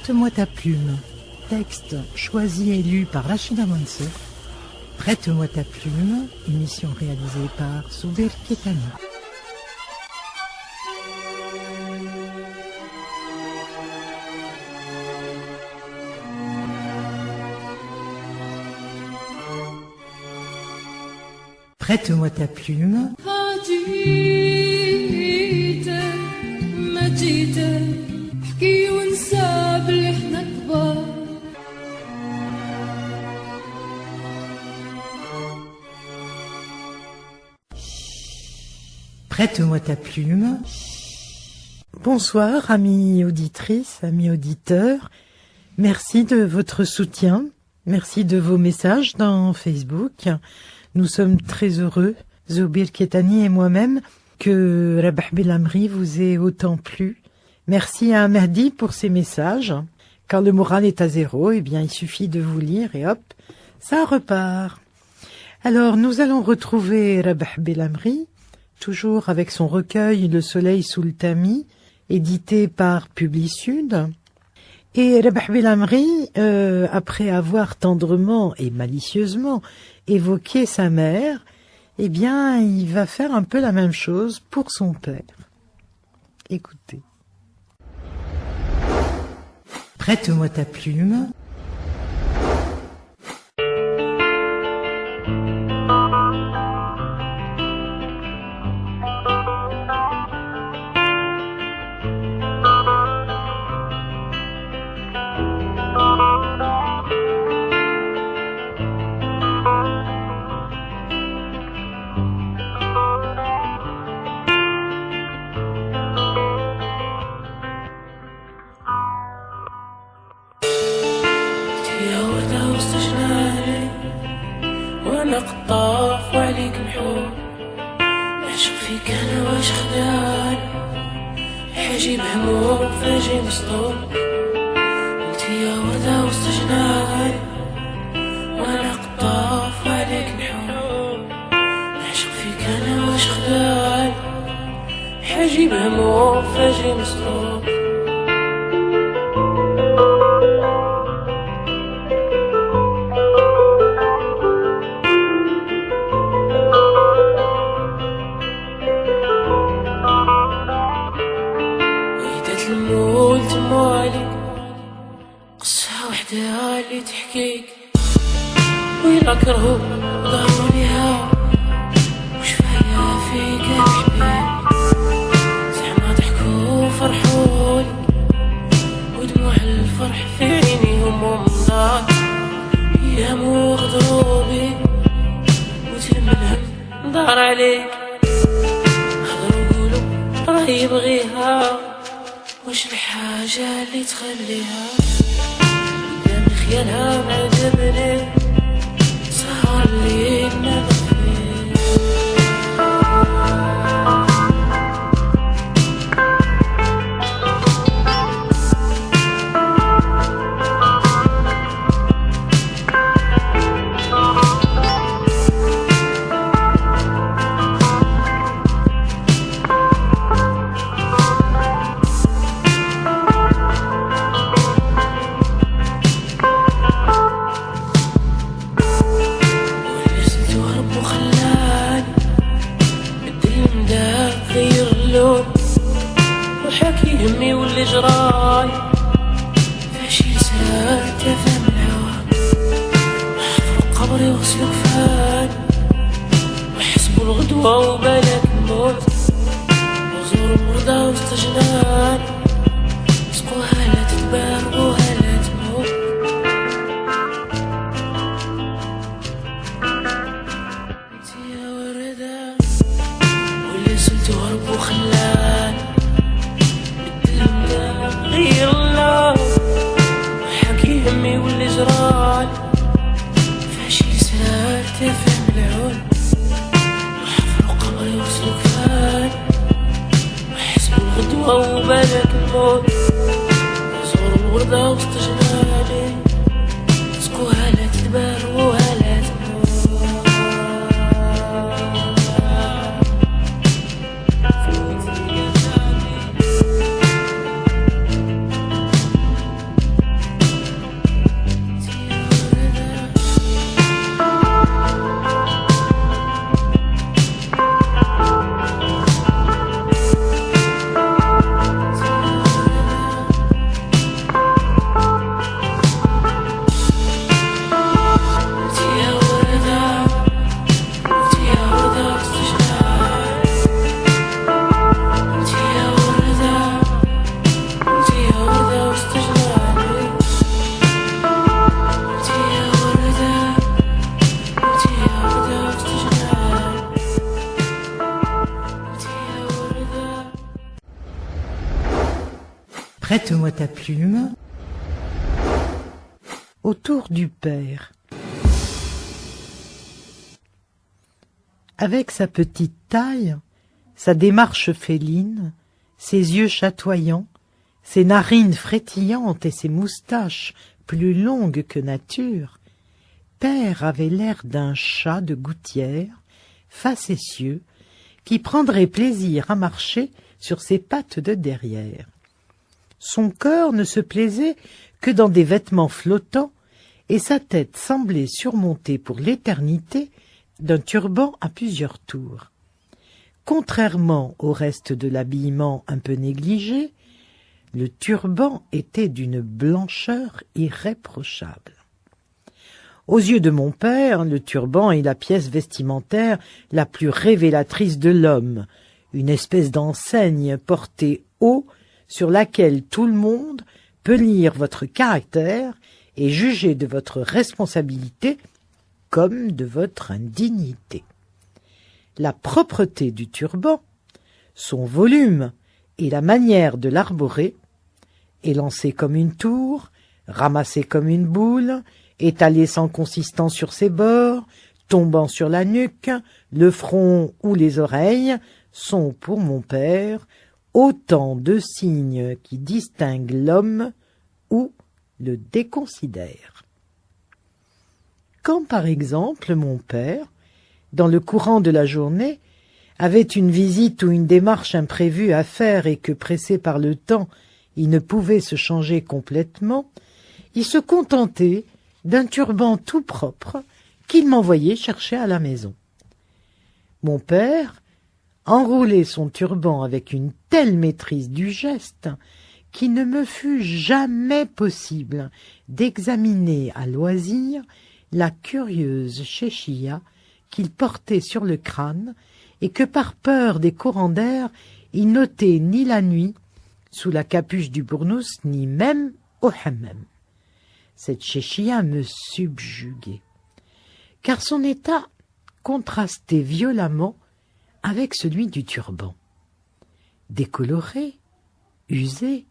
Prête-moi ta plume. Texte choisi et lu par Rachida Mansour. Prête-moi ta plume, émission réalisée par Soubir Kétani. Prête-moi ta plume. Prête-moi ta plume. Bonsoir, amis auditrices, amis auditeurs. Merci de votre soutien. Merci de vos messages dans Facebook. Nous sommes très heureux, Zoubir Kétani et moi-même, que Rabah Belamri vous ait autant plu. Merci à Mehdi pour ses messages. Quand le moral est à zéro, eh bien, il suffit de vous lire et hop, ça repart. Alors, nous allons retrouver Rabah Belamri, toujours avec son recueil Le soleil sous le tamis, édité par Publisud. Et Rabah Belamri, après avoir tendrement et malicieusement évoqué sa mère, eh bien, il va faire un peu la même chose pour son père. Écoutez. Prête-moi ta plume. قطاف وعليك محور عشق فيك انا واش خدان حاجب هموم فاجي مسطور انتي يا وردة وسط جنان وانا قطاف وعليك محور عشق فيك انا واش خدان حاجب هموم فاجي مسطور تحكيك ويلا كرهو ضروا ليها وش فيا فيك يا حبيب زعما ضحكوا وفرحوا لك ودموع الفرح في عينيهم ومنار يا مو غدروا بيك وتلم الهم دار عليك هضروا قولوا راه يبغيها وش الحاجة اللي تخليها يلها معجبني سهر لي نغفي همي واللي جراي فاش ينساك تفهم الهوى وحفروا قبري وغسلوا كفاني وحسبوا الغدوة وبالك نموت وزوروا مرضى وسط جناني سقوها لا تتبان وها لا تموت انتي يا وردة واللي سلت وهرب وخلاني غير الله وحكي همي واللي جرالي فاش يسرار تفهم العون وحفروا قمري وغسلوا كفاني وحسبوا الغدوة وبالك الموت وزوروا الوردة وسط جناني سقوها لا تدبر وها لا تموت Prête-moi ta plume. Autour du père. Avec sa petite taille, sa démarche féline, ses yeux chatoyants, ses narines frétillantes et ses moustaches plus longues que nature, Père avait l'air d'un chat de gouttière, facétieux, qui prendrait plaisir à marcher sur ses pattes de derrière. Son corps ne se plaisait que dans des vêtements flottants, et sa tête semblait surmontée pour l'éternité d'un turban à plusieurs tours. Contrairement au reste de l'habillement un peu négligé, le turban était d'une blancheur irréprochable. Aux yeux de mon père, le turban est la pièce vestimentaire la plus révélatrice de l'homme, une espèce d'enseigne portée haut sur laquelle tout le monde peut lire votre caractère et juger de votre responsabilité comme de votre indignité. La propreté du turban, son volume et la manière de l'arborer, élancé comme une tour, ramassé comme une boule, étalé sans consistance sur ses bords, tombant sur la nuque, le front ou les oreilles, sont pour mon père autant de signes qui distinguent l'homme ou le déconsidèrent. Quand, par exemple, mon père, dans le courant de la journée, avait une visite ou une démarche imprévue à faire et que, pressé par le temps, il ne pouvait se changer complètement, il se contentait d'un turban tout propre qu'il m'envoyait chercher à la maison. Mon père enroulait son turban avec une telle maîtrise du geste qu'il ne me fut jamais possible d'examiner à loisir la curieuse chéchia qu'il portait sur le crâne et que par peur des courants d'air il n'ôtait ni la nuit sous la capuche du bournous ni même au hammam. Cette chéchia me subjuguait, car son état contrastait violemment avec celui du turban. Décolorée, usée,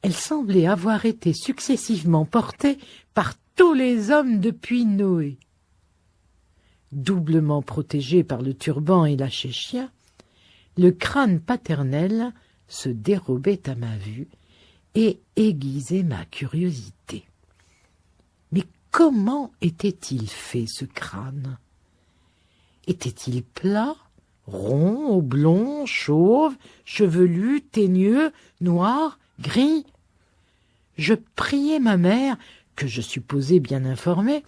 elle semblait avoir été successivement portée par tous les hommes depuis Noé. Doublement protégé par le turban et la chéchia, le crâne paternel se dérobait à ma vue et aiguisait ma curiosité. Mais comment était-il fait, ce crâne? Était-il plat, rond, oblong, chauve, chevelu, teigneux, noir, gris? Je priai ma mère, que je supposais bien informée,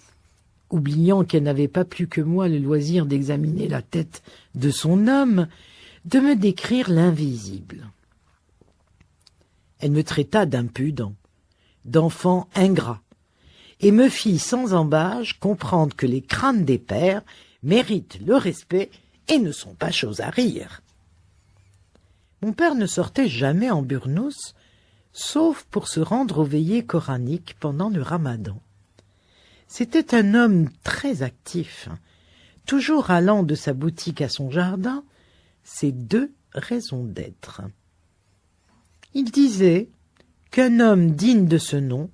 oubliant qu'elle n'avait pas plus que moi le loisir d'examiner la tête de son homme, de me décrire l'invisible. Elle me traita d'impudent, d'enfant ingrat, et me fit sans embâche comprendre que les crânes des pères méritent le respect et ne sont pas choses à rire. Mon père ne sortait jamais en burnous, sauf pour se rendre aux veillées coraniques pendant le ramadan. C'était un homme très actif, toujours allant de sa boutique à son jardin, ses deux raisons d'être. Il disait qu'un homme digne de ce nom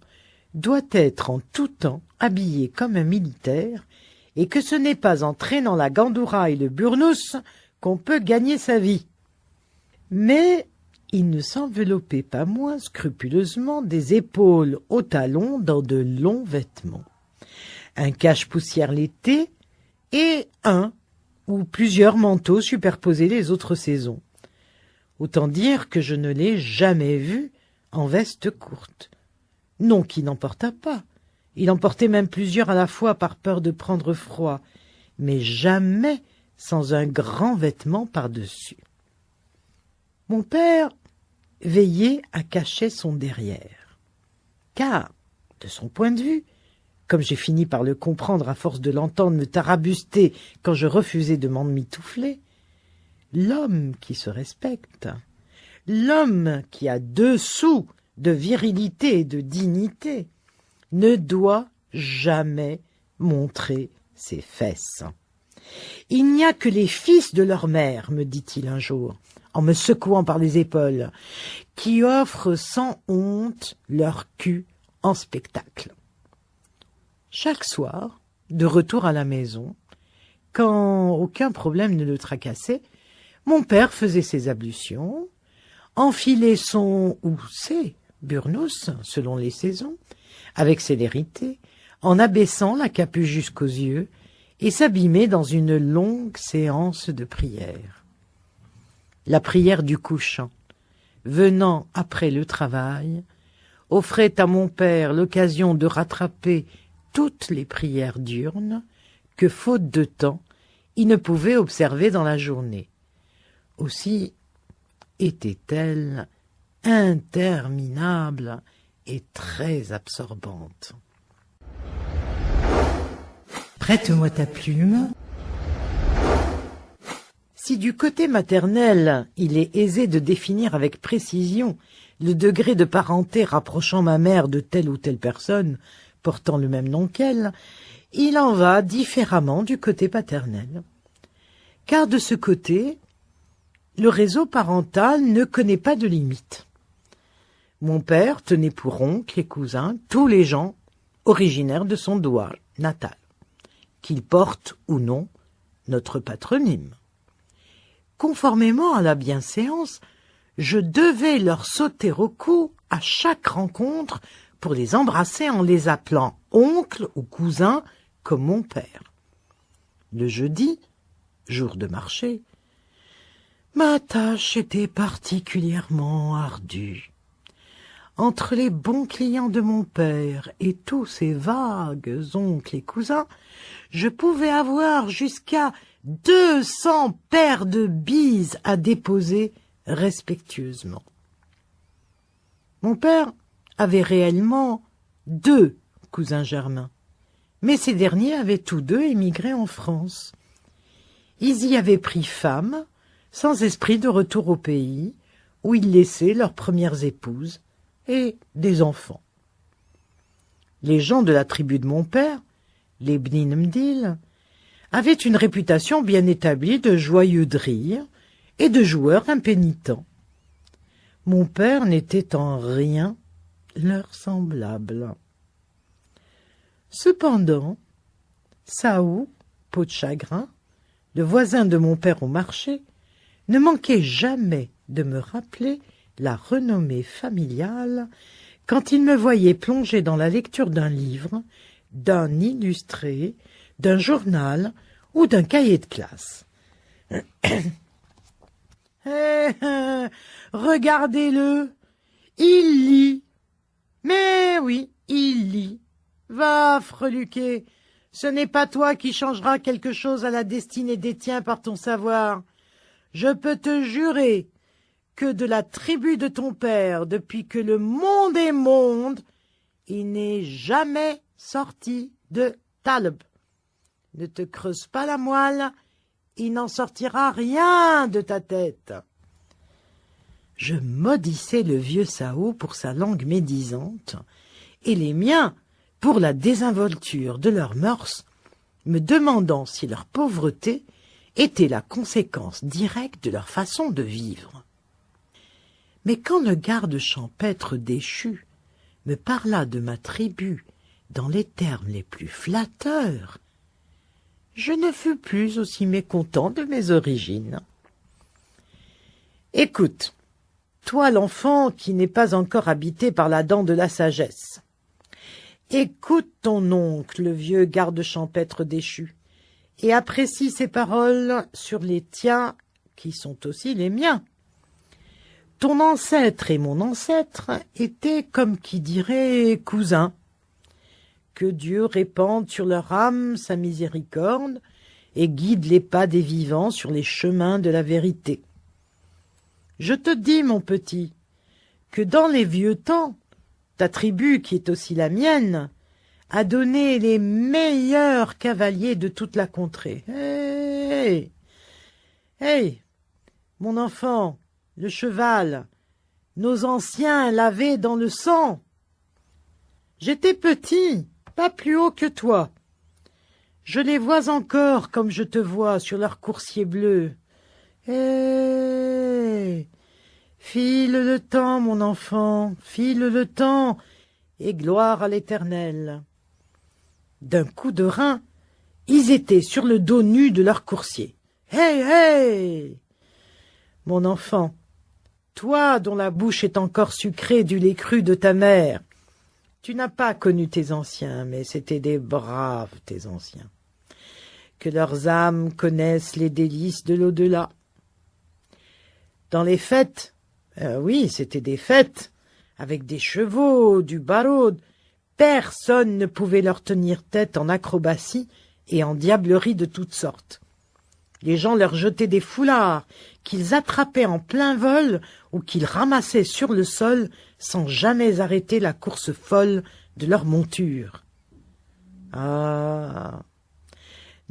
doit être en tout temps habillé comme un militaire et que ce n'est pas en traînant la gandoura et le burnous qu'on peut gagner sa vie. Mais il ne s'enveloppait pas moins scrupuleusement des épaules aux talons dans de longs vêtements, un cache-poussière l'été et un ou plusieurs manteaux superposés les autres saisons. Autant dire que je ne l'ai jamais vu en veste courte. Non qu'il n'en portât pas, il en portait même plusieurs à la fois par peur de prendre froid, mais jamais sans un grand vêtement par-dessus. Mon père veillait à cacher son derrière, car, de son point de vue, comme j'ai fini par le comprendre à force de l'entendre me tarabuster quand je refusais de m'emmitoufler, l'homme qui se respecte, l'homme qui a 2 sous de virilité et de dignité, ne doit jamais montrer ses fesses. « Il n'y a que les fils de leur mère, me dit-il un jour, en me secouant par les épaules, qui offrent sans honte leur cul en spectacle. » Chaque soir, de retour à la maison, quand aucun problème ne le tracassait, mon père faisait ses ablutions, enfilait son ou ses burnous, selon les saisons, avec célérité, en abaissant la capuche jusqu'aux yeux, et s'abîmait dans une longue séance de prière. La prière du couchant, venant après le travail, offrait à mon père l'occasion de rattraper toutes les prières diurnes que, faute de temps, il ne pouvait observer dans la journée. Aussi était-elle interminable et très absorbante. Prête-moi ta plume. Si du côté maternel, il est aisé de définir avec précision le degré de parenté rapprochant ma mère de telle ou telle personne portant le même nom qu'elle, il en va différemment du côté paternel. Car de ce côté, le réseau parental ne connaît pas de limite. Mon père tenait pour oncle et cousin tous les gens originaires de son doigt natal, qu'ils portent ou non notre patronyme. Conformément à la bienséance, je devais leur sauter au cou à chaque rencontre pour les embrasser en les appelant oncle ou cousin comme mon père. Le jeudi, jour de marché, ma tâche était particulièrement ardue. Entre les bons clients de mon père et tous ces vagues oncles et cousins, je pouvais avoir jusqu'à 200 paires de bises à déposer respectueusement. Mon père avait réellement 2 cousins germains, mais ces derniers avaient tous 2 émigré en France. Ils y avaient pris femme, sans esprit de retour au pays, où ils laissaient leurs premières épouses et des enfants. Les gens de la tribu de mon père, les Bnin M'dil, avaient une réputation bien établie de joyeux de rire et de joueurs impénitents. Mon père n'était en rien leur semblable. Cependant, Saou, peau de chagrin, le voisin de mon père au marché, ne manquait jamais de me rappeler la renommée familiale quand il me voyait plonger dans la lecture d'un livre, d'un illustré, d'un journal ou d'un cahier de classe. Regardez-le, il lit. Mais oui, il lit. Va, freluquet, ce n'est pas toi qui changeras quelque chose à la destinée des tiens par ton savoir. Je peux te jurer que de la tribu de ton père, depuis que le monde est monde, il n'est jamais sorti de Talb. Ne te creuse pas la moelle, il n'en sortira rien de ta tête. Je maudissais le vieux Saou pour sa langue médisante, et les miens pour la désinvolture de leurs mœurs, me demandant si leur pauvreté était la conséquence directe de leur façon de vivre. Mais quand le garde champêtre déchu me parla de ma tribu dans les termes les plus flatteurs, je ne fus plus aussi mécontent de mes origines. Écoute, toi l'enfant qui n'est pas encore habité par la dent de la sagesse, écoute ton oncle, le vieux garde champêtre déchu, et apprécie ses paroles sur les tiens qui sont aussi les miens. Ton ancêtre et mon ancêtre étaient, comme qui dirait, cousins. Que Dieu répande sur leur âme sa miséricorde et guide les pas des vivants sur les chemins de la vérité. Je te dis, mon petit, que dans les vieux temps, ta tribu, qui est aussi la mienne, a donné les meilleurs cavaliers de toute la contrée. Hey, hey, mon enfant, le cheval, nos anciens l'avaient dans le sang. J'étais petit, pas plus haut que toi. Je les vois encore comme je te vois sur leur coursier bleu. Hé, file le temps, mon enfant, file le temps, et gloire à l'Éternel. » D'un coup de rein, ils étaient sur le dos nu de leur coursier. « Hey, hey ! Mon enfant, toi dont la bouche est encore sucrée du lait cru de ta mère, tu n'as pas connu tes anciens, mais c'étaient des braves, tes anciens. Que leurs âmes connaissent les délices de l'au-delà. Dans les fêtes, oui, c'étaient des fêtes, avec des chevaux, du barod, personne ne pouvait leur tenir tête en acrobatie et en diablerie de toutes sortes. Les gens leur jetaient des foulards, qu'ils attrapaient en plein vol ou qu'ils ramassaient sur le sol sans jamais arrêter la course folle de leur monture. Ah,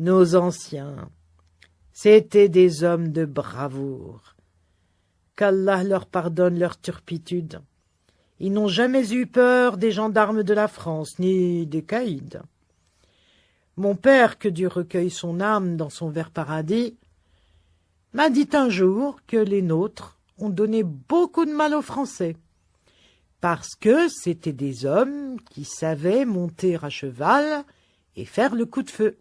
nos anciens, c'étaient des hommes de bravoure. Qu'Allah leur pardonne leur turpitude. Ils n'ont jamais eu peur des gendarmes de la France, ni des caïds. Mon père, que Dieu recueille son âme dans son vert paradis, m'a dit un jour que les nôtres ont donné beaucoup de mal aux Français, parce que c'étaient des hommes qui savaient monter à cheval et faire le coup de feu.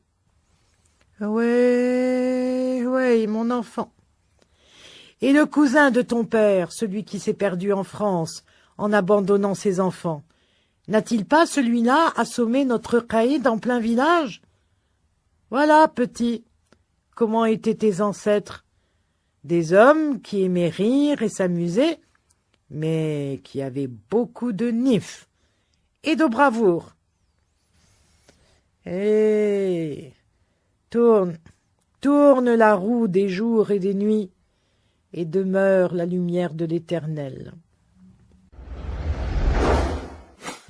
Ouais, mon enfant. Et le cousin de ton père, celui qui s'est perdu en France en abandonnant ses enfants, n'a-t-il pas, celui-là, assommé notre caïd en plein village? Voilà, petit, comment étaient tes ancêtres. Des hommes qui aimaient rire et s'amuser, mais qui avaient beaucoup de nif et de bravoure. Eh, tourne la roue des jours et des nuits, et demeure la lumière de l'Éternel.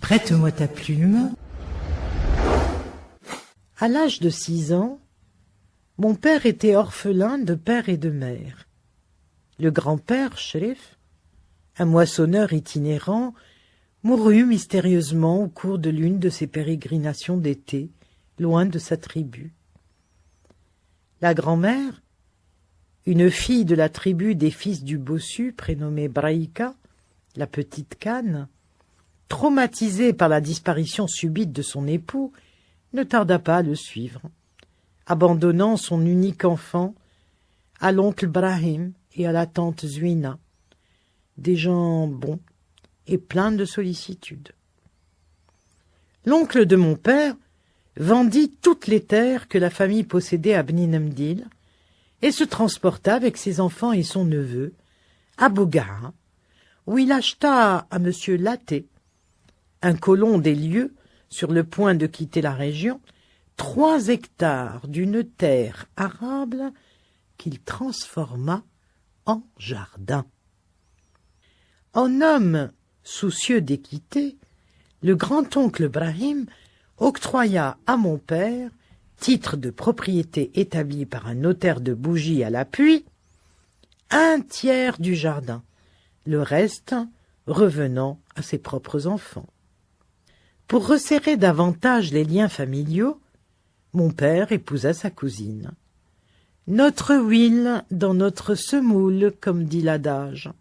Prête-moi ta plume. À l'âge de 6 ans, mon père était orphelin de père et de mère. Le grand-père, Sherif, un moissonneur itinérant, mourut mystérieusement au cours de l'une de ses pérégrinations d'été, loin de sa tribu. La grand-mère, une fille de la tribu des fils du bossu, prénommée Braïka, la petite Canne, traumatisée par la disparition subite de son époux, ne tarda pas à le suivre, abandonnant son unique enfant à l'oncle Brahim et à la tante Zuina, des gens bons et pleins de sollicitude. L'oncle de mon père vendit toutes les terres que la famille possédait à Bni Mdil et se transporta avec ses enfants et son neveu à Bogara, où il acheta à M. Laté, un colon des lieux sur le point de quitter la région, 3 hectares d'une terre arable qu'il transforma en jardin. En homme soucieux d'équité, le grand-oncle Brahim octroya à mon père, titre de propriété établi par un notaire de Bougie à l'appui, 1/3 du jardin, le reste revenant à ses propres enfants. Pour resserrer davantage les liens familiaux, mon père épousa sa cousine. Notre huile dans notre semoule, comme dit l'adage.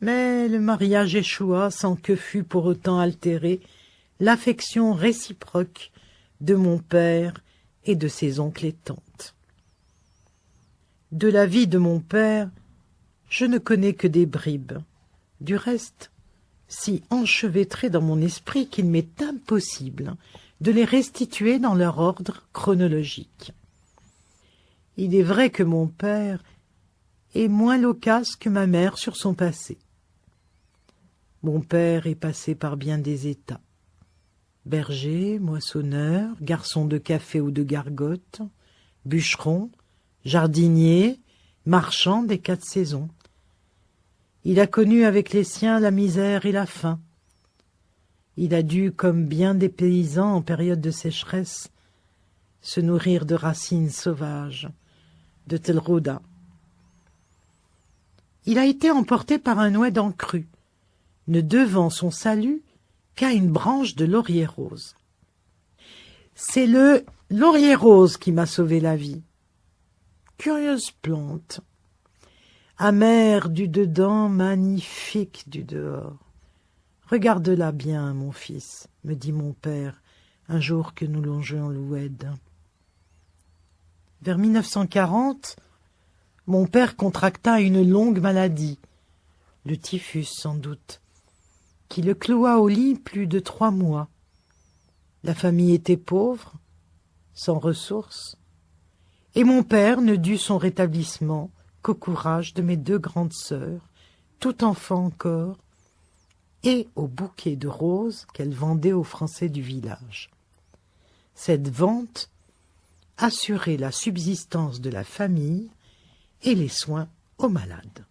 Mais le mariage échoua sans que fût pour autant altérée l'affection réciproque de mon père et de ses oncles et tantes. De la vie de mon père, je ne connais que des bribes. Du reste, si enchevêtrés dans mon esprit qu'il m'est impossible de les restituer dans leur ordre chronologique. Il est vrai que mon père est moins loquace que ma mère sur son passé. Mon père est passé par bien des états. Berger, moissonneur, garçon de café ou de gargote, bûcheron, jardinier, marchand des 4 saisons. Il a connu avec les siens la misère et la faim. Il a dû, comme bien des paysans en période de sécheresse, se nourrir de racines sauvages, de telrouda. Il a été emporté par un oued en crue, ne devant son salut qu'à une branche de laurier rose. C'est le laurier rose qui m'a sauvé la vie. Curieuse plante, amère du dedans, magnifique du dehors. Regarde-la bien, mon fils, me dit mon père, un jour que nous longeons l'Oued. Vers 1940, mon père contracta une longue maladie, le typhus sans doute, qui le cloua au lit plus de 3 mois. La famille était pauvre, sans ressources, et mon père ne dut son rétablissement qu'au courage de mes 2 grandes sœurs, tout enfant encore, et au bouquet de roses qu'elles vendaient aux Français du village. Cette vente assurait la subsistance de la famille et les soins aux malades.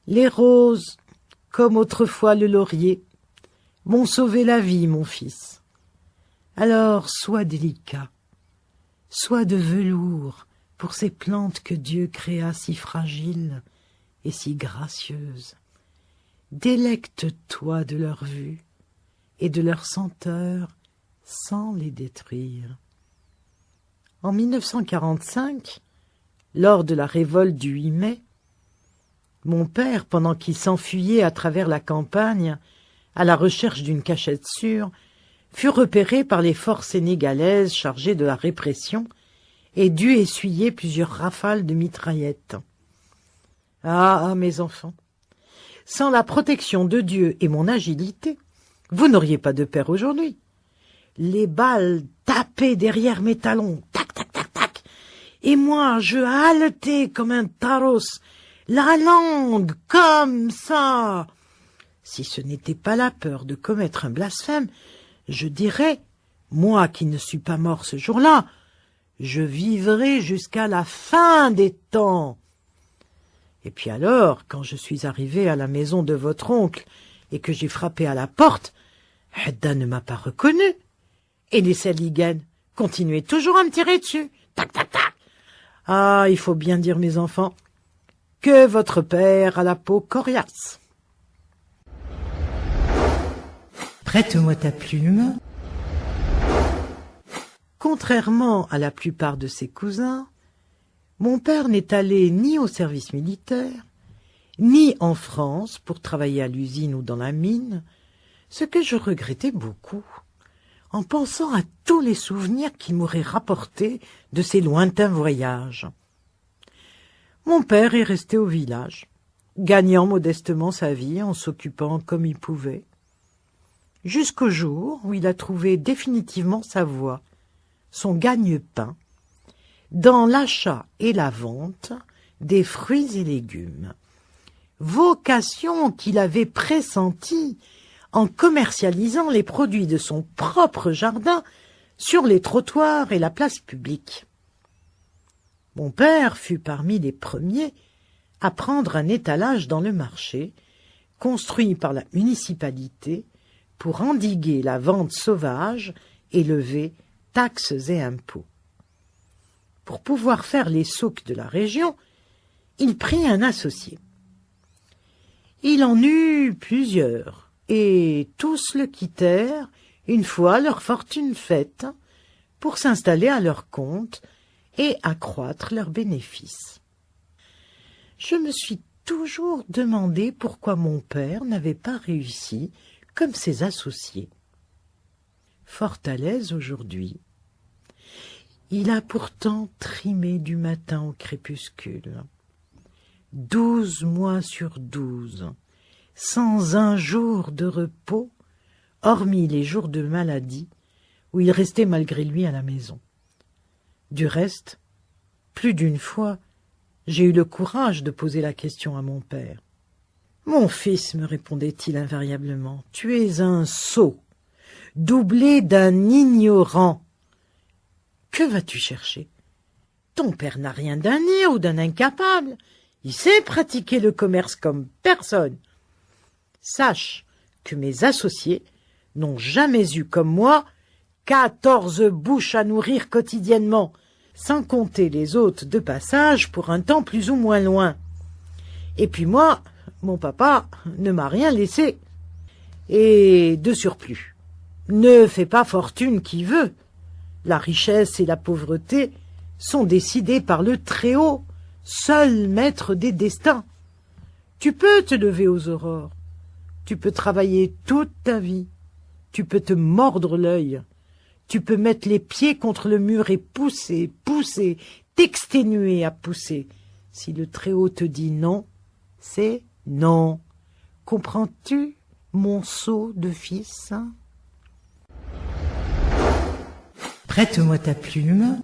Les roses, comme autrefois le laurier, m'ont sauvé la vie, mon fils. Alors sois délicat, sois de velours pour ces plantes que Dieu créa si fragiles et si gracieuses. Délecte-toi de leur vue et de leur senteur sans les détruire. En 1945, lors de la révolte du 8 mai, mon père, pendant qu'il s'enfuyait à travers la campagne à la recherche d'une cachette sûre, fut repéré par les forces sénégalaises chargées de la répression et dut essuyer plusieurs rafales de mitraillettes. Ah, mes enfants, sans la protection de Dieu et mon agilité, vous n'auriez pas de père aujourd'hui. Les balles tapaient derrière mes talons, tac, tac, tac, tac, et moi je haletais comme un taros, la langue comme ça. Si ce n'était pas la peur de commettre un blasphème, je dirais, moi qui ne suis pas mort ce jour-là, je vivrai jusqu'à la fin des temps. Et puis alors, quand je suis arrivé à la maison de votre oncle et que j'ai frappé à la porte, Hedda ne m'a pas reconnu. Et les Saliganes continuaient toujours à me tirer dessus. Tac, tac, tac. Ah, il faut bien dire, mes enfants, que votre père a la peau coriace. Prête-moi ta plume. Contrairement à la plupart de ses cousins, mon père n'est allé ni au service militaire, ni en France pour travailler à l'usine ou dans la mine, ce que je regrettais beaucoup, en pensant à tous les souvenirs qu'il m'aurait rapportés de ces lointains voyages. Mon père est resté au village, gagnant modestement sa vie en s'occupant comme il pouvait, jusqu'au jour où il a trouvé définitivement sa voie, son gagne-pain, dans l'achat et la vente des fruits et légumes, vocation qu'il avait pressentie en commercialisant les produits de son propre jardin sur les trottoirs et la place publique. Mon père fut parmi les premiers à prendre un étalage dans le marché, construit par la municipalité pour endiguer la vente sauvage et lever taxes et impôts. Pour pouvoir faire les souks de la région, il prit un associé. Il en eut plusieurs, et tous le quittèrent une fois leur fortune faite, pour s'installer à leur compte et accroître leurs bénéfices. Je me suis toujours demandé pourquoi mon père n'avait pas réussi comme ses associés. Fort à l'aise aujourd'hui, il a pourtant trimé du matin au crépuscule, 12 mois sur 12, sans un jour de repos, hormis les jours de maladie, où il restait malgré lui à la maison. Du reste, plus d'une fois, j'ai eu le courage de poser la question à mon père. « Mon fils, me répondait-il invariablement, tu es un sot, doublé d'un ignorant. Que vas-tu chercher? Ton père n'a rien d'un niais ou d'un incapable. Il sait pratiquer le commerce comme personne. Sache que mes associés n'ont jamais eu comme moi 14 bouches à nourrir quotidiennement, sans compter les hôtes de passage pour un temps plus ou moins loin. Et puis moi, mon papa ne m'a rien laissé. Et de surplus, ne fais pas fortune qui veut. La richesse et la pauvreté sont décidées par le Très-Haut, seul maître des destins. Tu peux te lever aux aurores, tu peux travailler toute ta vie, tu peux te mordre l'œil, tu peux mettre les pieds contre le mur et pousser, pousser, t'exténuer à pousser. Si le Très-Haut te dit non, c'est non. Comprends-tu, mon sot de fils? Prête-moi ta plume.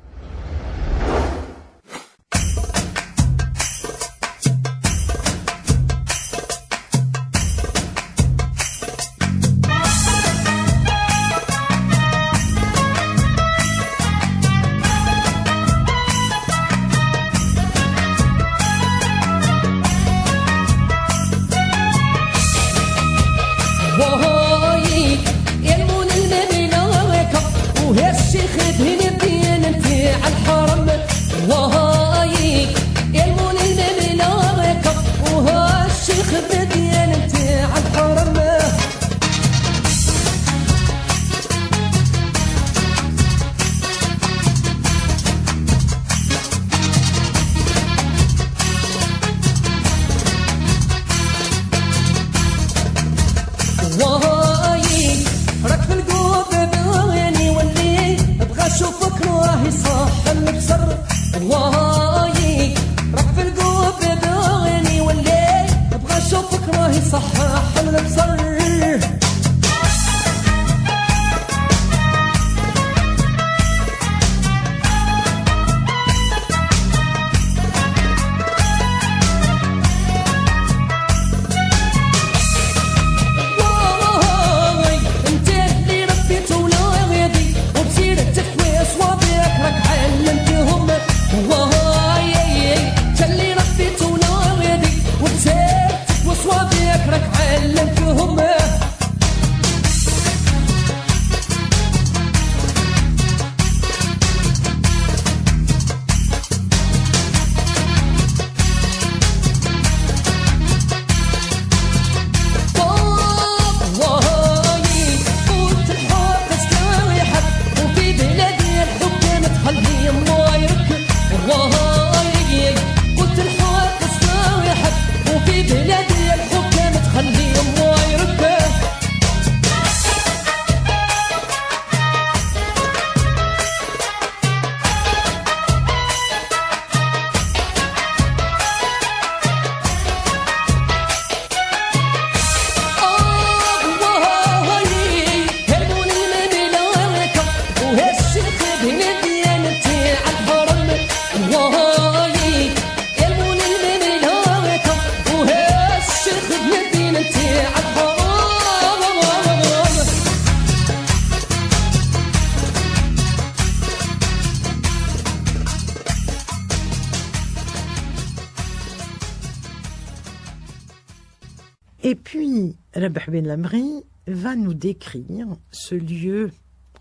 Et puis, Rabah Ben Lamri va nous décrire ce lieu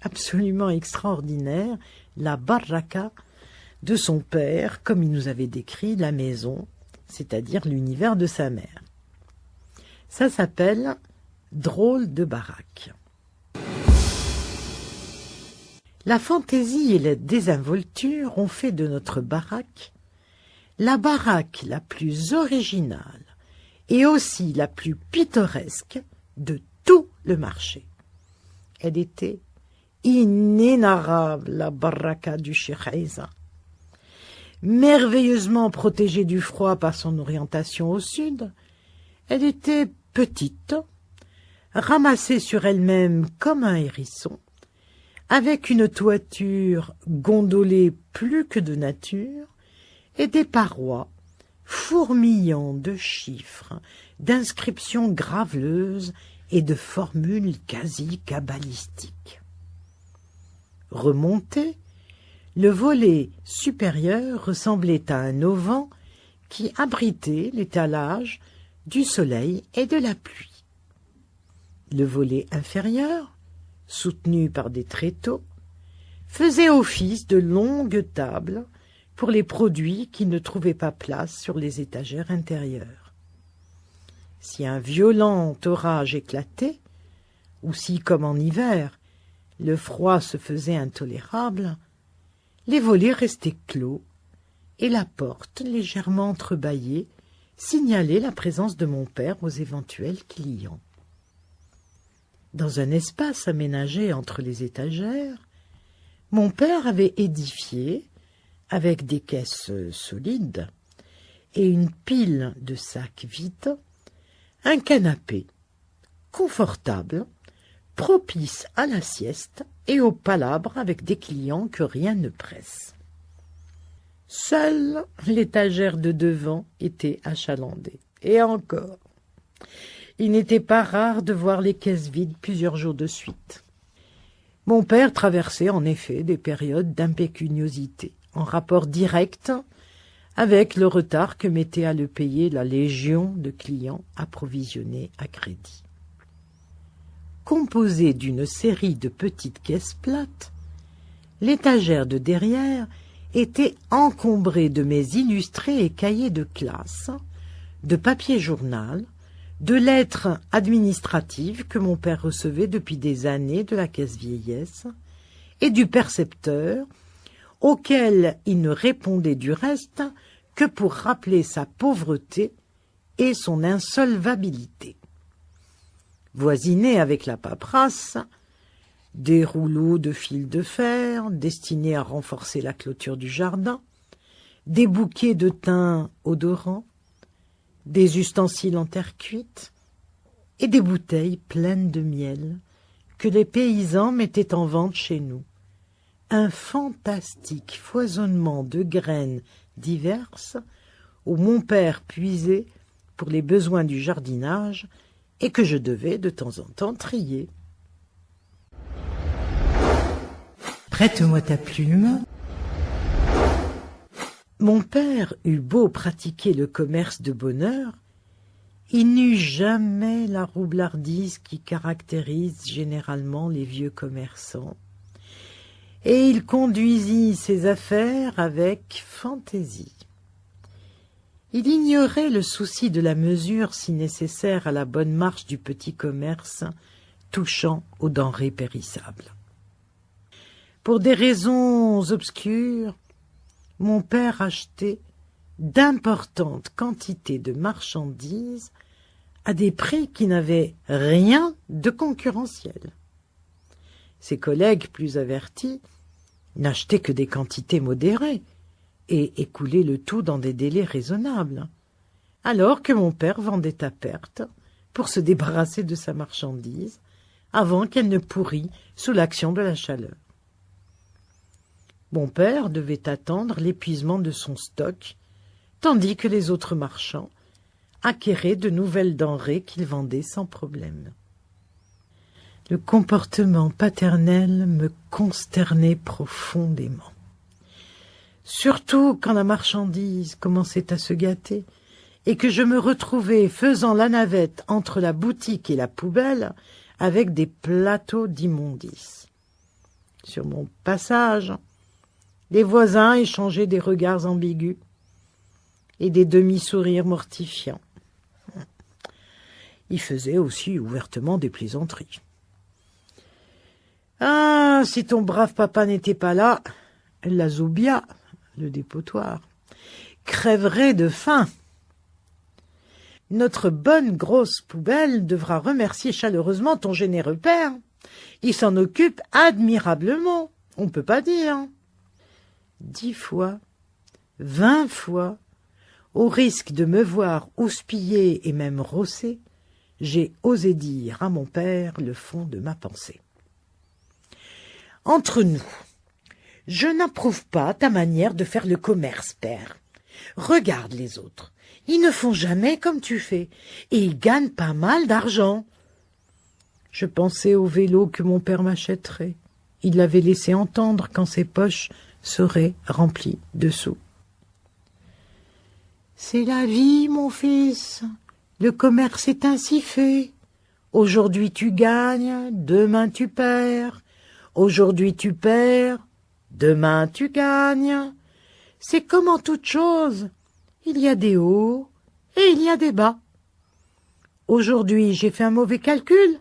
absolument extraordinaire, la baraka de son père, comme il nous avait décrit la maison, c'est-à-dire l'univers de sa mère. Ça s'appelle « Drôle de baraque ». La fantaisie et la désinvolture ont fait de notre baraque la baraque la plus originale et aussi la plus pittoresque de tout le marché. Elle était inénarrable, la baraka du Cheikh Isa. Merveilleusement protégée du froid par son orientation au sud, elle était petite, ramassée sur elle-même comme un hérisson, avec une toiture gondolée plus que de nature, et des parois fourmillant de chiffres, d'inscriptions graveleuses et de formules quasi kabbalistiques. Remonté, le volet supérieur ressemblait à un auvent qui abritait l'étalage du soleil et de la pluie. Le volet inférieur, soutenu par des tréteaux, faisait office de longues tables pour les produits qui ne trouvaient pas place sur les étagères intérieures. Si un violent orage éclatait, ou si, comme en hiver, Le froid se faisait intolérable, les volets restaient clos, et la porte, légèrement entrebâillée, signalait la présence de mon père aux éventuels clients. Dans un espace aménagé entre les étagères, mon père avait édifié, avec des caisses solides et une pile de sacs vides, un canapé confortable, propice à la sieste et aux palabres avec des clients que rien ne presse. Seule l'étagère de devant était achalandée. Et encore, il n'était pas rare de voir les caisses vides plusieurs jours de suite. Mon père traversait en effet des périodes d'impécuniosité, en rapport direct avec le retard que mettait à le payer la légion de clients approvisionnés à crédit. Composée d'une série de petites caisses plates, l'étagère de derrière était encombrée de mes illustrés et cahiers de classe, de papier journal, de lettres administratives que mon père recevait depuis des années de la caisse vieillesse, et du percepteur, auquel il ne répondait du reste que pour rappeler sa pauvreté et son insolvabilité. Voisinés avec la paperasse, des rouleaux de fil de fer destinés à renforcer la clôture du jardin, des bouquets de thym odorants, des ustensiles en terre cuite et des bouteilles pleines de miel que les paysans mettaient en vente chez nous. Un fantastique foisonnement de graines diverses où mon père puisait pour les besoins du jardinage et que je devais de temps en temps trier. Prête-moi ta plume. Mon père eut beau pratiquer le commerce de bonne heure, il n'eut jamais la roublardise qui caractérise généralement les vieux commerçants, et il conduisit ses affaires avec fantaisie. Il ignorait le souci de la mesure si nécessaire à la bonne marche du petit commerce touchant aux denrées périssables. Pour des raisons obscures, mon père achetait d'importantes quantités de marchandises à des prix qui n'avaient rien de concurrentiel. Ses collègues plus avertis n'achetaient que des quantités modérées et écoulaient le tout dans des délais raisonnables, alors que mon père vendait à perte pour se débarrasser de sa marchandise avant qu'elle ne pourrît sous l'action de la chaleur. Mon père devait attendre l'épuisement de son stock, tandis que les autres marchands acquéraient de nouvelles denrées qu'ils vendaient sans problème. Le comportement paternel me consternait profondément. Surtout quand la marchandise commençait à se gâter et que je me retrouvais faisant la navette entre la boutique et la poubelle avec des plateaux d'immondices. Sur mon passage, les voisins échangeaient des regards ambigus et des demi-sourires mortifiants. Ils faisaient aussi ouvertement des plaisanteries. « Ah, si ton brave papa n'était pas là, la Zoubia, le dépotoir, crèverait de faim. Notre bonne grosse poubelle devra remercier chaleureusement ton généreux père. Il s'en occupe admirablement, on ne peut pas dire. » 10 fois, 20 fois, au risque de me voir houspillé et même rossé, j'ai osé dire à mon père le fond de ma pensée. « Entre nous, je n'approuve pas ta manière de faire le commerce, père. Regarde les autres, ils ne font jamais comme tu fais, et ils gagnent pas mal d'argent. » Je pensais au vélo que mon père m'achèterait. Il l'avait laissé entendre quand ses poches seraient remplies de sous. « C'est la vie, mon fils. Le commerce est ainsi fait. Aujourd'hui tu gagnes, demain tu perds. Aujourd'hui tu perds, demain tu gagnes. C'est comme en toute chose. Il y a des hauts et il y a des bas. Aujourd'hui j'ai fait un mauvais calcul.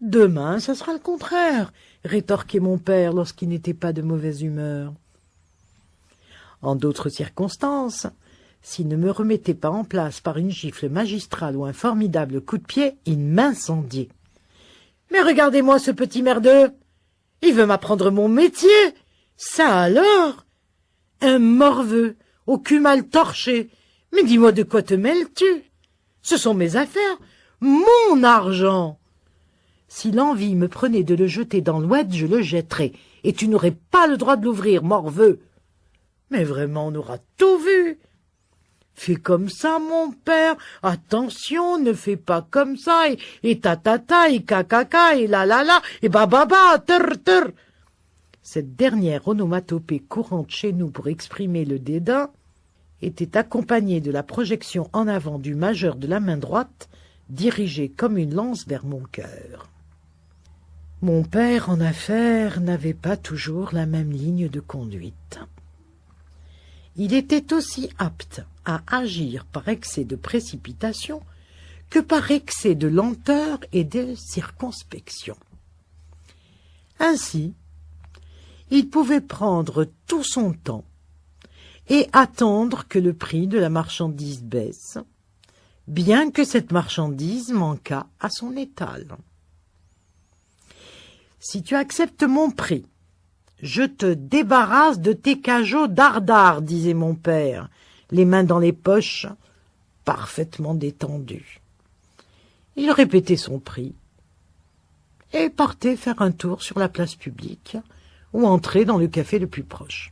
Demain, ça sera le contraire, rétorquait mon père lorsqu'il n'était pas de mauvaise humeur. En d'autres circonstances, s'il ne me remettait pas en place par une gifle magistrale ou un formidable coup de pied, il m'incendiait. « Mais regardez-moi ce petit merdeux! Il veut m'apprendre mon métier! Ça alors! Un morveux, au cul mal torché! Mais dis-moi de quoi te mêles-tu? Ce sont mes affaires, mon argent! Si l'envie me prenait de le jeter dans l'oued, je le jetterais, et tu n'aurais pas le droit de l'ouvrir, morveux! Mais vraiment, on aura tout vu! Fais comme ça, mon père. Attention, ne fais pas comme ça. Et ta, et caca, et la, et ba, ter. Cette dernière onomatopée courante chez nous pour exprimer le dédain était accompagnée de la projection en avant du majeur de la main droite, dirigée comme une lance vers mon cœur. Mon père, en affaires, n'avait pas toujours la même ligne de conduite. Il était aussi apte à agir par excès de précipitation que par excès de lenteur et de circonspection. Ainsi, il pouvait prendre tout son temps et attendre que le prix de la marchandise baisse, bien que cette marchandise manquât à son étal. « Si tu acceptes mon prix, je te débarrasse de tes cajots dardard, disait mon père, les mains dans les poches, parfaitement détendues. Il répétait son prix et partait faire un tour sur la place publique ou entrer dans le café le plus proche.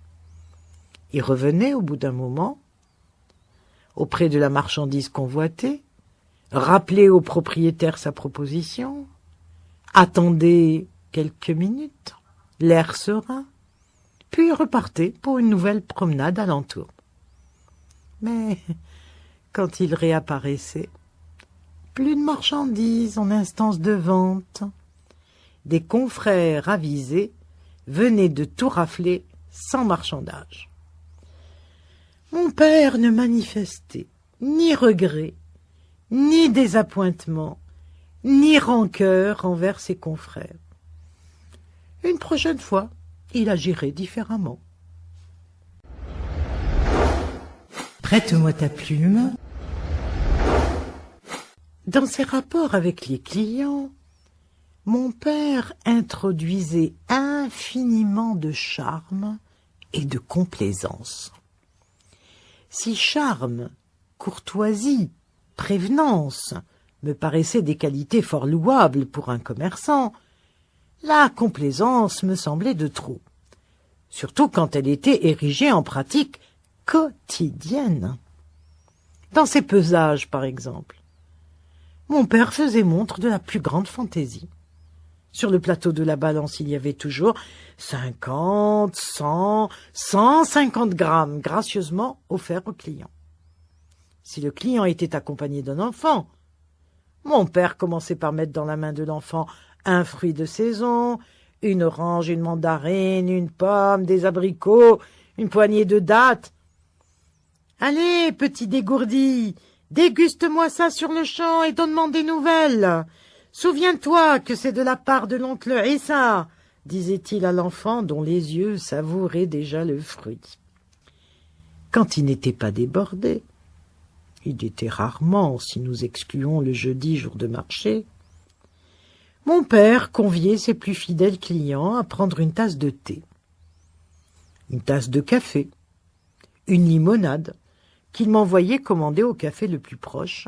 Il revenait au bout d'un moment, auprès de la marchandise convoitée, rappelait au propriétaire sa proposition, attendait quelques minutes, l'air serein, puis repartait pour une nouvelle promenade alentour. Mais quand il réapparaissait, plus de marchandises en instance de vente. Des confrères avisés venaient de tout rafler sans marchandage. Mon père ne manifestait ni regret, ni désappointement, ni rancœur envers ses confrères. Une prochaine fois, il agirait différemment. Prête-moi ta plume. Dans ses rapports avec les clients, mon père introduisait infiniment de charme et de complaisance. Si charme, courtoisie, prévenance me paraissaient des qualités fort louables pour un commerçant, la complaisance me semblait de trop, surtout quand elle était érigée en pratique quotidienne. Dans ses pesages, par exemple, mon père faisait montre de la plus grande fantaisie. Sur le plateau de la balance, il y avait toujours 50, 100, 150 grammes gracieusement offerts au client. Si le client était accompagné d'un enfant, mon père commençait par mettre dans la main de l'enfant un fruit de saison, une orange, une mandarine, une pomme, des abricots, une poignée de dattes. « Allez, petit dégourdi, déguste-moi ça sur le champ et donne-moi des nouvelles. Souviens-toi que c'est de la part de l'oncle Issa, disait-il à l'enfant dont les yeux savouraient déjà le fruit. Quand il n'était pas débordé, il était rarement, si nous excluons le jeudi jour de marché, mon père conviait ses plus fidèles clients à prendre une tasse de thé, une tasse de café, une limonade qu'il m'envoyait commander au café le plus proche,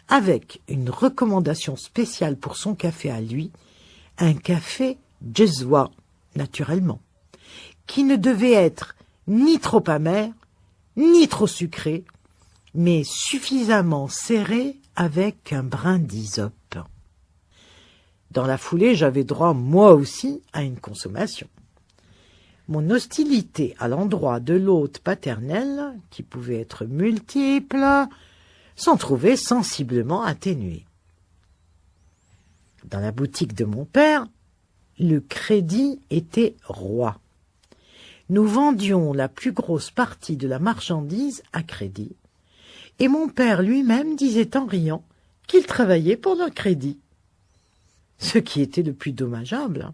avec une recommandation spéciale pour son café à lui, un café Jezwa, naturellement, qui ne devait être ni trop amer, ni trop sucré, mais suffisamment serré avec un brin d'hysope. Dans la foulée, j'avais droit, moi aussi, à une consommation. Mon hostilité à l'endroit de l'hôte paternel, qui pouvait être multiple, s'en trouvait sensiblement atténuée. Dans la boutique de mon père, le crédit était roi. Nous vendions la plus grosse partie de la marchandise à crédit, et mon père lui-même disait en riant qu'il travaillait pour le crédit. ce qui était le plus dommageable,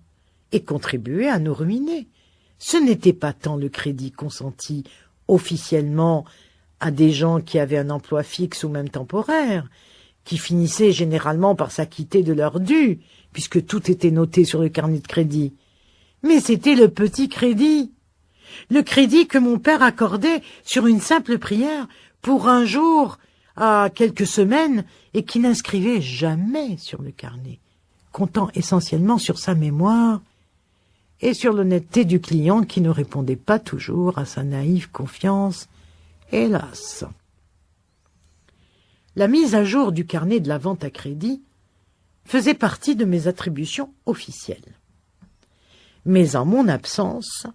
et contribuait à nous ruiner. Ce n'était pas tant le crédit consenti officiellement à des gens qui avaient un emploi fixe ou même temporaire, qui finissaient généralement par s'acquitter de leurs dû, puisque tout était noté sur le carnet de crédit. Mais c'était le petit crédit. Le crédit que mon père accordait sur une simple prière pour un jour à quelques semaines et qui n'inscrivait jamais sur le carnet, comptant essentiellement sur sa mémoire et sur l'honnêteté du client qui ne répondait pas toujours à sa naïve confiance, hélas. La mise à jour du carnet de la vente à crédit faisait partie de mes attributions officielles. Mais en mon absence,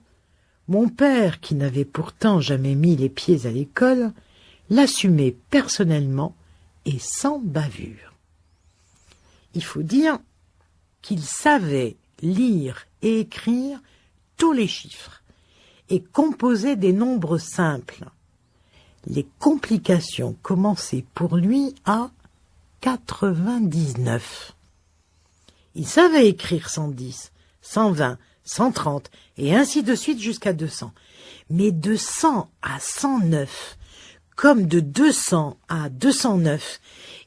mon père, qui n'avait pourtant jamais mis les pieds à l'école, l'assumait personnellement et sans bavure. Il faut dire qu'il savait lire et écrire tous les chiffres et composait des nombres simples. Les complications commençaient pour lui à 99. Il savait écrire 110, 120, 130 et ainsi de suite jusqu'à 200. Mais de 100 à 109, comme de 200 à 209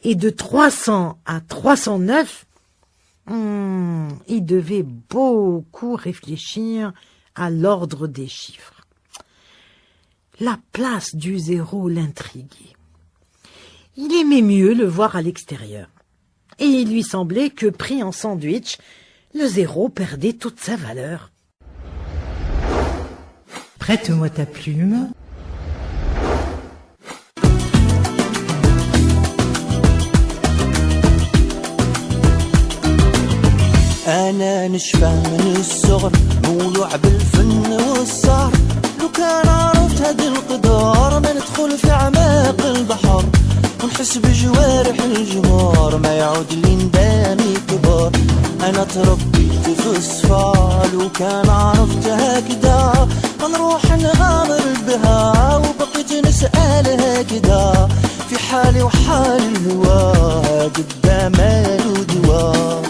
et de 300 à 309, il devait beaucoup réfléchir à l'ordre des chiffres. La place du zéro l'intriguait. Il aimait mieux le voir à l'extérieur. Et il lui semblait que, pris en sandwich, le zéro perdait toute sa valeur. Prête-moi ta plume. أنا نشفى من الصغر مولوع بالفن والسهر لو كان عرفت هاد القدر ما ندخل في أعماق البحر ونحس بجوارح الجمار ما يعود لي ندامي كبار أنا تربيت في الصفا لو كان عرفت هكذا نروح نغامر بها وبقيت نسأل هكذا في حالي وحال الهوى قدام مالو دوا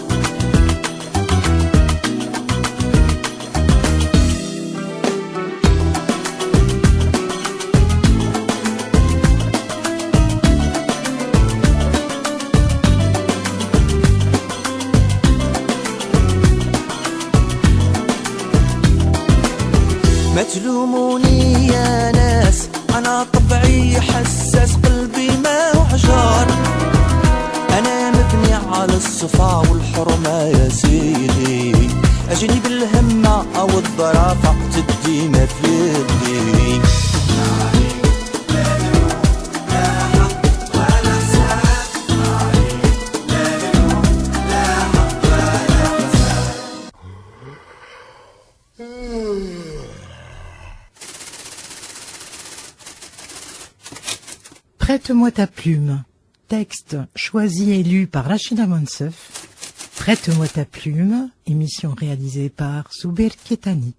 ما تلوموني يا ناس أنا طبعي حساس قلبي ما هو حجار أنا مبني على الصفا والحرمة يا سيدي أجني بالهمة أو الظرافة تدي ما في يدي Prête-moi ta plume. Texte choisi et lu par Rachida Monsef. Prête-moi ta plume. Émission réalisée par Zouber Ketani.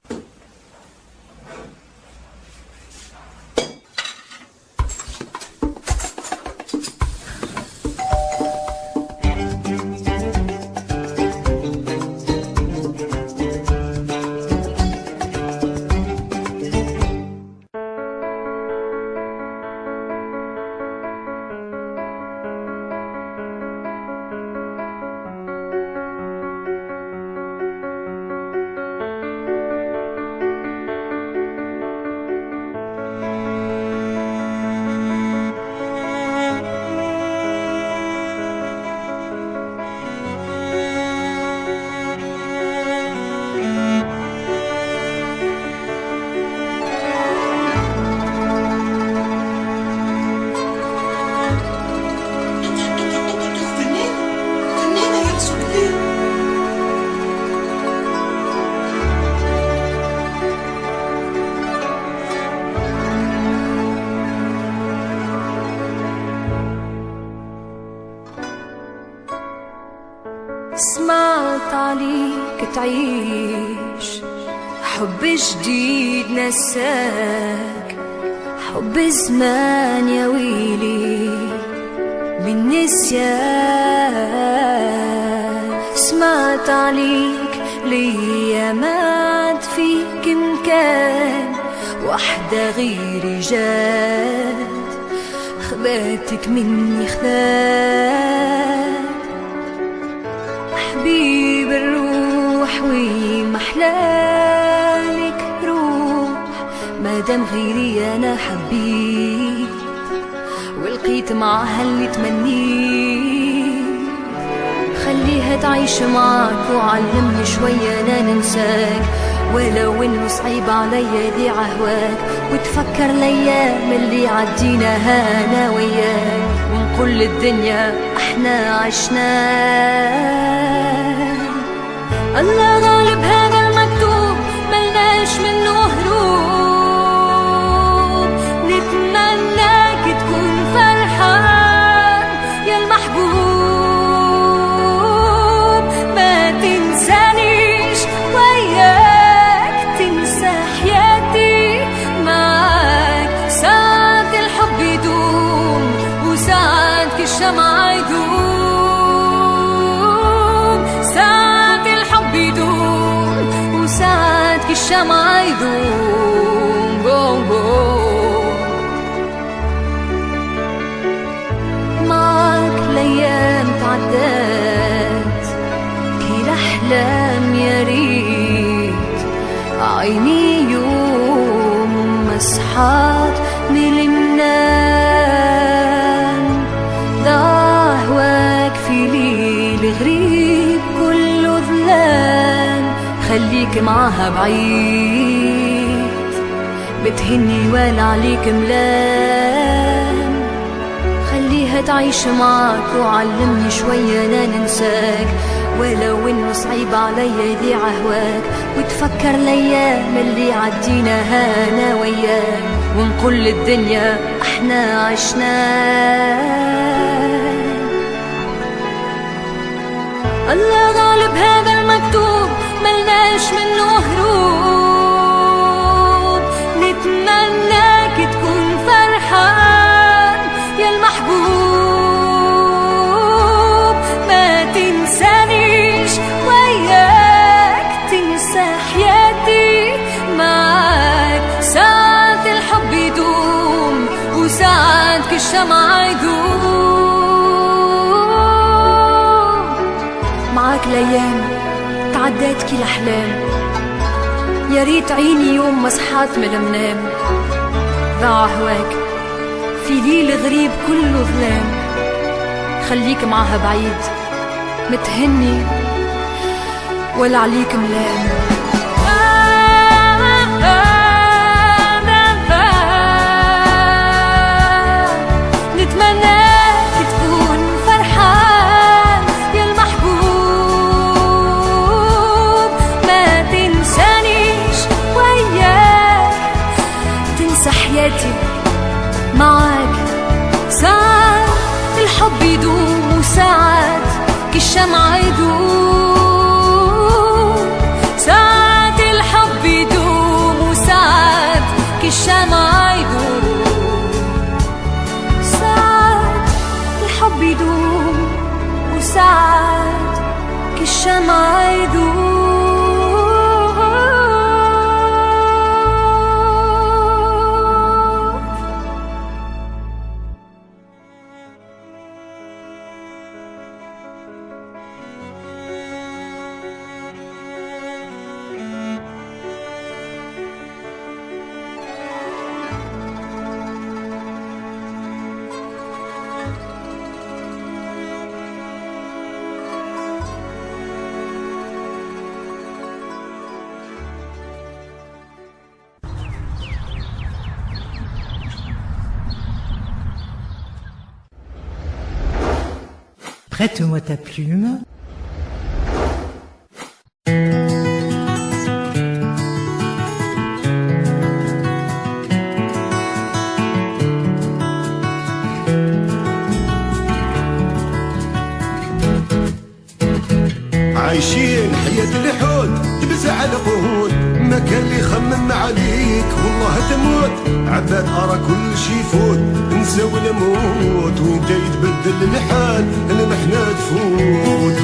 سمعت عليك تعيش حب جديد نساك حب زمان يا ويلي بالنسيان سمعت عليك ليا مات فيك مكان وحدة غيري جات خباتك مني خذات حبيب الروح ومحلالك روح مادام غيري انا حبيت ولقيت معها اللي تمنيت خليها تعيش معاك وعلمني شوية انا ننساك ولو انه صعيب عليا ذي عهواك وتفكر الايام اللي عديناها انا وياك ونقول للدنيا احنا عشناه الله غالب هذا المكتوب ملناش منه هروب نتمناك تكون فرحان يا المحبوب ما تنسانيش وياك تنسى حياتي معاك ساعات الحب يدوم وساعات كالشمعة يدوم ساعات الحب يدوم وساعات كالشمعة يدوم بوم بوم معاك الأيام تعدات كي الأحلام يا ريت عيني يوم مسحات من المنام ضاع في ليل غريب كله ظلام خليك معاها بعيد بتهني ولا عليك ملام خليها تعيش معاك وعلمني شوية انا ننساك ولو انه صعيب عليا ذي عهواك وتفكر الايام اللي عديناها انا وياك ونقول للدنيا احنا عشناه الله غالب هذا المكتوب ملناش منه هروب نتمناك تكون فرحان يا المحبوب ما تنسانيش وياك تنسى حياتي معاك ساعات الحب يدوم وساعات كالشمعة يدوم معاك الايام تعدات كي الاحلام يا ريت عيني يوم مسحات من المنام ضاع هواك في ليل غريب كله ظلام خليك معاها بعيد متهني ولا عليك ملام نتمناك تكون فرحان يا المحبوب ما تنسانيش وياك تنسى حياتي معاك ساعات الحب يدوم وساعات كالشمعة يدوم ساعات الحب يدوم وساعات كالشمعة يدوم ساعات الحب يدوم وساعات كالشمعة يدوم Prête-moi ta plume. عايشين حياة الحوت تبز على قهود ما كان اللي يخمم عليك والله تموت عباد أرى كل شي يفوت نساو نموت وانت يتبدل الحال لما احنا تفوت